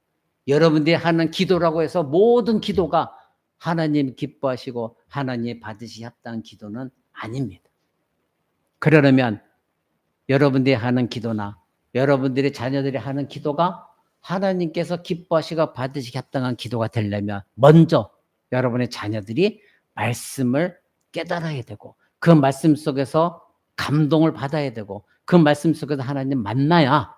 여러분들이 하는 기도라고 해서 모든 기도가 하나님 기뻐하시고 하나님 받으시 합당한 기도는 아닙니다. 그러려면 여러분들이 하는 기도나 여러분들의 자녀들이 하는 기도가 하나님께서 기뻐하시고 받으시기 합당한 기도가 되려면 먼저 여러분의 자녀들이 말씀을 깨달아야 되고 그 말씀 속에서 감동을 받아야 되고 그 말씀 속에서 하나님 만나야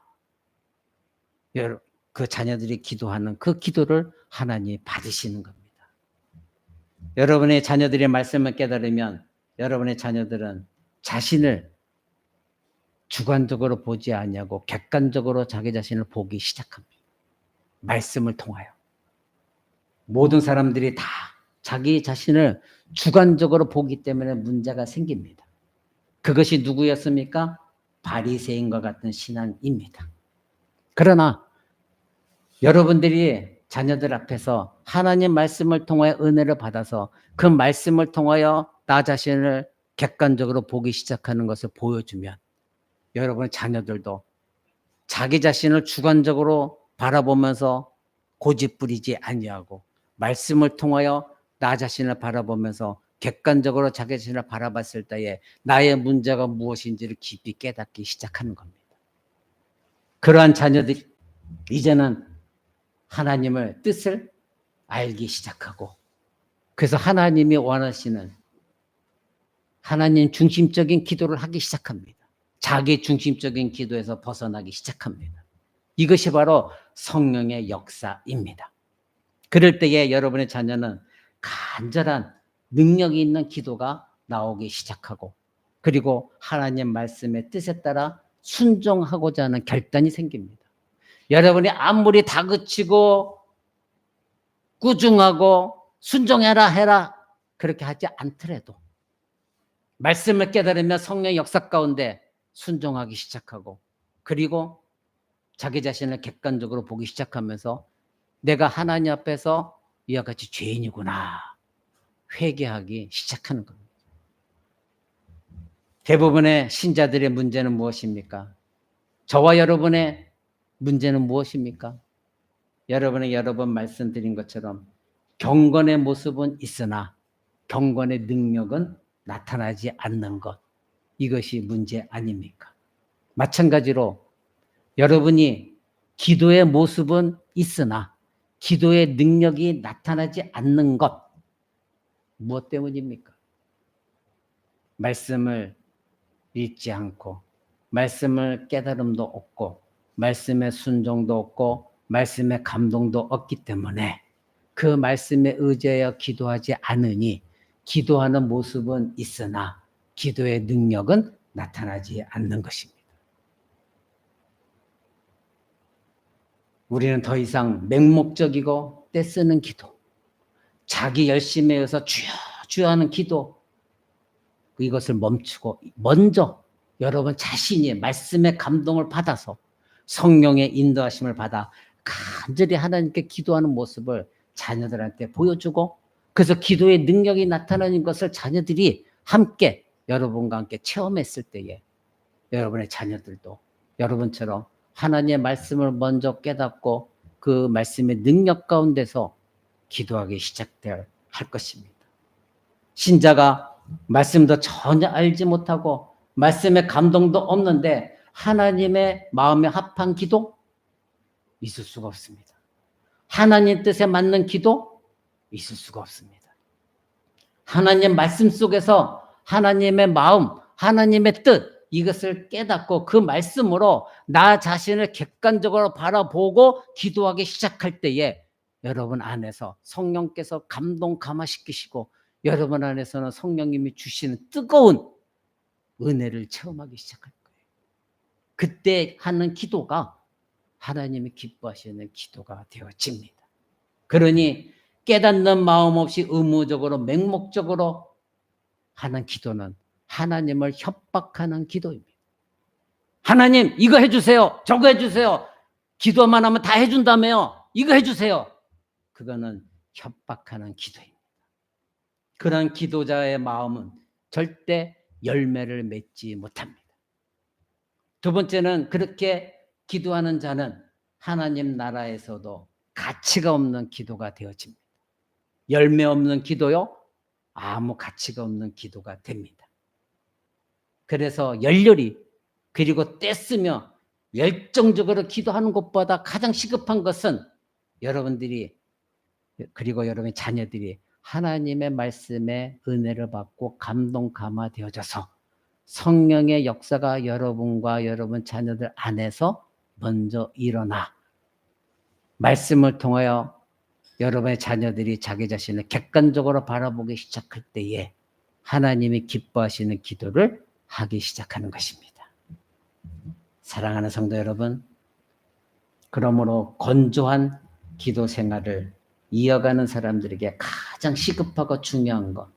그 자녀들이 기도하는 그 기도를 하나님이 받으시는 겁니다. 여러분의 자녀들의 말씀을 깨달으면 여러분의 자녀들은 자신을 주관적으로 보지 아니하고 객관적으로 자기 자신을 보기 시작합니다. 말씀을 통하여. 모든 사람들이 다 자기 자신을 주관적으로 보기 때문에 문제가 생깁니다. 그것이 누구였습니까? 바리새인과 같은 신앙입니다. 그러나 여러분들이 자녀들 앞에서 하나님 말씀을 통하여 은혜를 받아서 그 말씀을 통하여 나 자신을 객관적으로 보기 시작하는 것을 보여주면 여러분의 자녀들도 자기 자신을 주관적으로 바라보면서 고집부리지 아니하고 말씀을 통하여 나 자신을 바라보면서 객관적으로 자기 자신을 바라봤을 때에 나의 문제가 무엇인지를 깊이 깨닫기 시작하는 겁니다. 그러한 자녀들이 이제는 하나님의 뜻을 알기 시작하고 그래서 하나님이 원하시는 하나님 중심적인 기도를 하기 시작합니다. 자기 중심적인 기도에서 벗어나기 시작합니다. 이것이 바로 성령의 역사입니다. 그럴 때에 여러분의 자녀는 간절한 능력이 있는 기도가 나오기 시작하고 그리고 하나님 말씀의 뜻에 따라 순종하고자 하는 결단이 생깁니다. 여러분이 아무리 다그치고 꾸중하고 순종해라 해라 그렇게 하지 않더라도 말씀을 깨달으면 성령의 역사 가운데 순종하기 시작하고 그리고 자기 자신을 객관적으로 보기 시작하면서 내가 하나님 앞에서 이와 같이 죄인이구나 회개하기 시작하는 겁니다. 대부분의 신자들의 문제는 무엇입니까? 저와 여러분의 문제는 무엇입니까? 여러분이 여러 번 말씀드린 것처럼 경건의 모습은 있으나 경건의 능력은 나타나지 않는 것. 이것이 문제 아닙니까? 마찬가지로 여러분이 기도의 모습은 있으나 기도의 능력이 나타나지 않는 것. 무엇 때문입니까? 말씀을 읽지 않고 말씀을 깨달음도 없고 말씀의 순종도 없고 말씀의 감동도 없기 때문에 그 말씀에 의지하여 기도하지 않으니 기도하는 모습은 있으나 기도의 능력은 나타나지 않는 것입니다. 우리는 더 이상 맹목적이고 떼쓰는 기도, 자기 열심에 의해서 주여 주여 하는 기도 이것을 멈추고 먼저 여러분 자신이 말씀의 감동을 받아서 성령의 인도하심을 받아 간절히 하나님께 기도하는 모습을 자녀들한테 보여주고 그래서 기도의 능력이 나타나는 것을 자녀들이 함께 여러분과 함께 체험했을 때에 여러분의 자녀들도 여러분처럼 하나님의 말씀을 먼저 깨닫고 그 말씀의 능력 가운데서 기도하기 시작할 것입니다. 신자가 말씀도 전혀 알지 못하고 말씀의 감동도 없는데 하나님의 마음에 합한 기도 있을 수가 없습니다. 하나님 뜻에 맞는 기도 있을 수가 없습니다. 하나님 말씀 속에서 하나님의 마음, 하나님의 뜻 이것을 깨닫고 그 말씀으로 나 자신을 객관적으로 바라보고 기도하기 시작할 때에 여러분 안에서 성령께서 감동 감화시키시고 여러분 안에서는 성령님이 주시는 뜨거운 은혜를 체험하기 시작할 거예요. 그때 하는 기도가 하나님이 기뻐하시는 기도가 되어집니다. 그러니 깨닫는 마음 없이 의무적으로 맹목적으로 하는 기도는 하나님을 협박하는 기도입니다. 하나님 이거 해주세요. 저거 해주세요. 기도만 하면 다 해준다며요. 이거 해주세요. 그거는 협박하는 기도입니다. 그런 기도자의 마음은 절대 열매를 맺지 못합니다. 두 번째는 그렇게 기도하는 자는 하나님 나라에서도 가치가 없는 기도가 되어집니다. 열매 없는 기도요, 아무 가치가 없는 기도가 됩니다. 그래서 열렬히 그리고 떼쓰며 열정적으로 기도하는 것보다 가장 시급한 것은 여러분들이 그리고 여러분의 자녀들이 하나님의 말씀에 은혜를 받고 감동 감화되어져서 성령의 역사가 여러분과 여러분 자녀들 안에서 먼저 일어나 말씀을 통하여 여러분의 자녀들이 자기 자신을 객관적으로 바라보기 시작할 때에 하나님이 기뻐하시는 기도를 하기 시작하는 것입니다. 사랑하는 성도 여러분, 그러므로 건조한 기도 생활을 이어가는 사람들에게 가장 시급하고 중요한 것,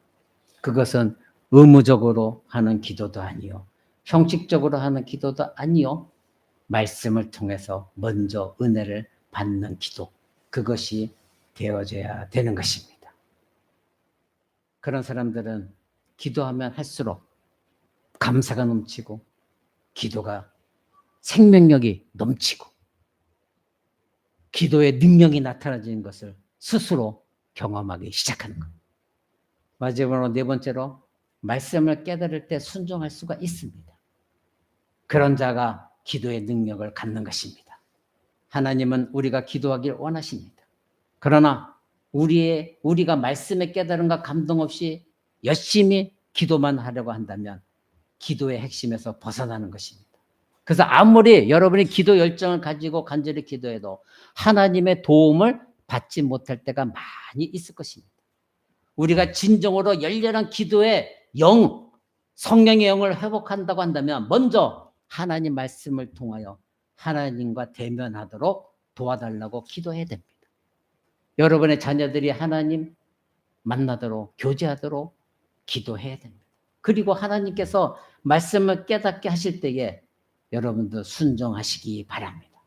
그것은 의무적으로 하는 기도도 아니요, 형식적으로 하는 기도도 아니요, 말씀을 통해서 먼저 은혜를 받는 기도, 그것이 되어져야 되는 것입니다. 그런 사람들은 기도하면 할수록 감사가 넘치고 기도가 생명력이 넘치고 기도의 능력이 나타나지는 것을 스스로 경험하기 시작하는 것. 마지막으로 네 번째로 말씀을 깨달을 때 순종할 수가 있습니다. 그런 자가 기도의 능력을 갖는 것입니다. 하나님은 우리가 기도하길 원하십니다. 그러나 우리가 말씀의 깨달음과 감동 없이 열심히 기도만 하려고 한다면 기도의 핵심에서 벗어나는 것입니다. 그래서 아무리 여러분이 기도 열정을 가지고 간절히 기도해도 하나님의 도움을 받지 못할 때가 많이 있을 것입니다. 우리가 진정으로 열렬한 기도의 영, 성령의 영을 회복한다고 한다면 먼저 하나님 말씀을 통하여 하나님과 대면하도록 도와달라고 기도해야 됩니다. 여러분의 자녀들이 하나님 만나도록 교제하도록 기도해야 됩니다. 그리고 하나님께서 말씀을 깨닫게 하실 때에 여러분도 순종하시기 바랍니다.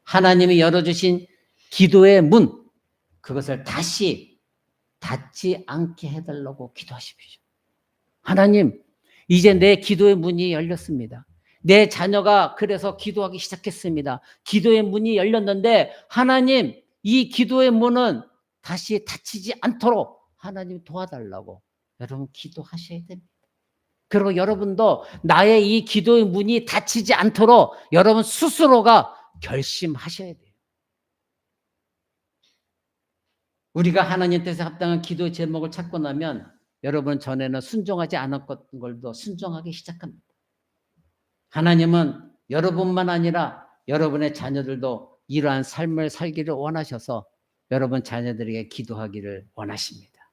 하나님이 열어주신 기도의 문, 그것을 다시 닫지 않게 해달라고 기도하십시오. 하나님, 이제 내 기도의 문이 열렸습니다. 내 자녀가 그래서 기도하기 시작했습니다. 기도의 문이 열렸는데 하나님, 이 기도의 문은 다시 닫히지 않도록 하나님 도와달라고 여러분 기도하셔야 됩니다. 그리고 여러분도 나의 이 기도의 문이 닫히지 않도록 여러분 스스로가 결심하셔야 돼요. 우리가 하나님 뜻에 합당한 기도의 제목을 찾고 나면 여러분 전에는 순종하지 않았던 걸도 순종하기 시작합니다. 하나님은 여러분만 아니라 여러분의 자녀들도 이러한 삶을 살기를 원하셔서 여러분 자녀들에게 기도하기를 원하십니다.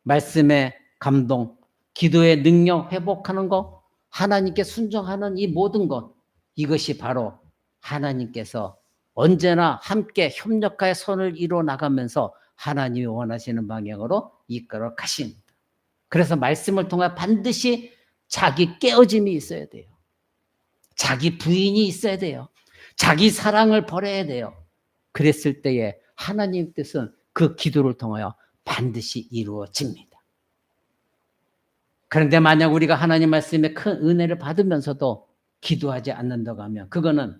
말씀의 감동, 기도의 능력 회복하는 것, 하나님께 순종하는 이 모든 것, 이것이 바로 하나님께서 언제나 함께 협력하여 손을 이루어 나가면서 하나님이 원하시는 방향으로 이끌어 가십니다. 그래서 말씀을 통해 반드시 자기 깨어짐이 있어야 돼요. 자기 부인이 있어야 돼요. 자기 사랑을 버려야 돼요. 그랬을 때에 하나님 뜻은 그 기도를 통하여 반드시 이루어집니다. 그런데 만약 우리가 하나님 말씀에 큰 은혜를 받으면서도 기도하지 않는다고 하면 그거는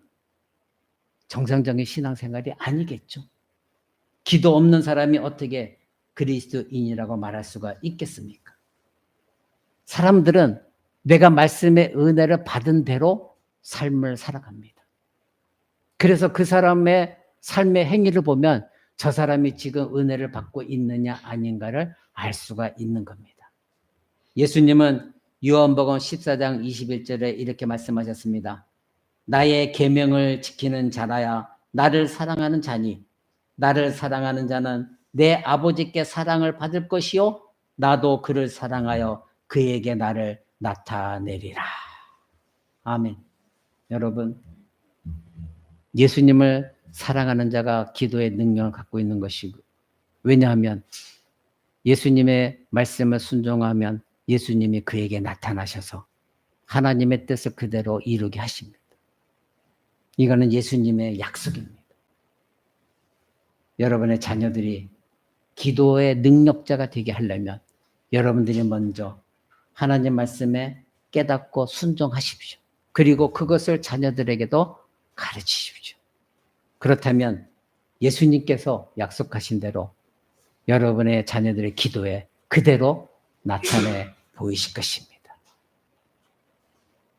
정상적인 신앙생활이 아니겠죠. 기도 없는 사람이 어떻게 그리스도인이라고 말할 수가 있겠습니까? 사람들은 내가 말씀의 은혜를 받은 대로 삶을 살아갑니다. 그래서 그 사람의 삶의 행위를 보면 저 사람이 지금 은혜를 받고 있느냐 아닌가를 알 수가 있는 겁니다. 예수님은 요한복음 14장 21절에 이렇게 말씀하셨습니다. 나의 계명을 지키는 자라야 나를 사랑하는 자니 나를 사랑하는 자는 내 아버지께 사랑을 받을 것이요 나도 그를 사랑하여 그에게 나를 나타내리라. 아멘. 여러분, 예수님을 사랑하는 자가 기도의 능력을 갖고 있는 것이고, 왜냐하면 예수님의 말씀을 순종하면 예수님이 그에게 나타나셔서 하나님의 뜻을 그대로 이루게 하십니다. 이거는 예수님의 약속입니다. 여러분의 자녀들이 기도의 능력자가 되게 하려면 여러분들이 먼저 하나님 말씀에 깨닫고 순종하십시오. 그리고 그것을 자녀들에게도 가르치십시오. 그렇다면 예수님께서 약속하신 대로 여러분의 자녀들의 기도에 그대로 나타내 보이실 것입니다.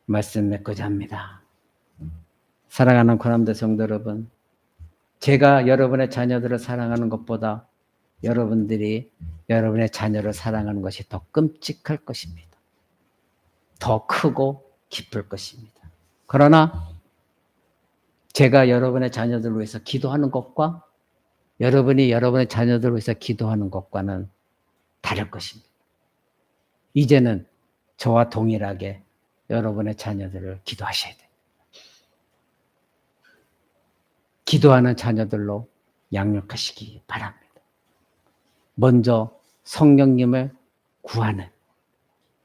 말씀 맺고자 합니다. 사랑하는 고난도 성도 여러분, 제가 여러분의 자녀들을 사랑하는 것보다 여러분들이 여러분의 자녀를 사랑하는 것이 더 끔찍할 것입니다. 더 크고 기쁠 것입니다. 그러나 제가 여러분의 자녀들을 위해서 기도하는 것과 여러분이 여러분의 자녀들을 위해서 기도하는 것과는 다를 것입니다. 이제는 저와 동일하게 여러분의 자녀들을 기도하셔야 돼요. 기도하는 자녀들로 양육하시기 바랍니다. 먼저 성령님을 구하는,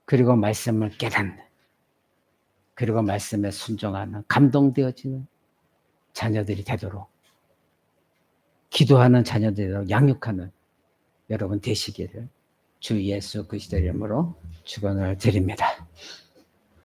그리고 말씀을 깨닫는, 그리고 말씀에 순종하는, 감동되어지는 자녀들이 되도록, 기도하는 자녀들로 양육하는 여러분 되시기를 주 예수 그리스도의 이름으로 축원을 드립니다.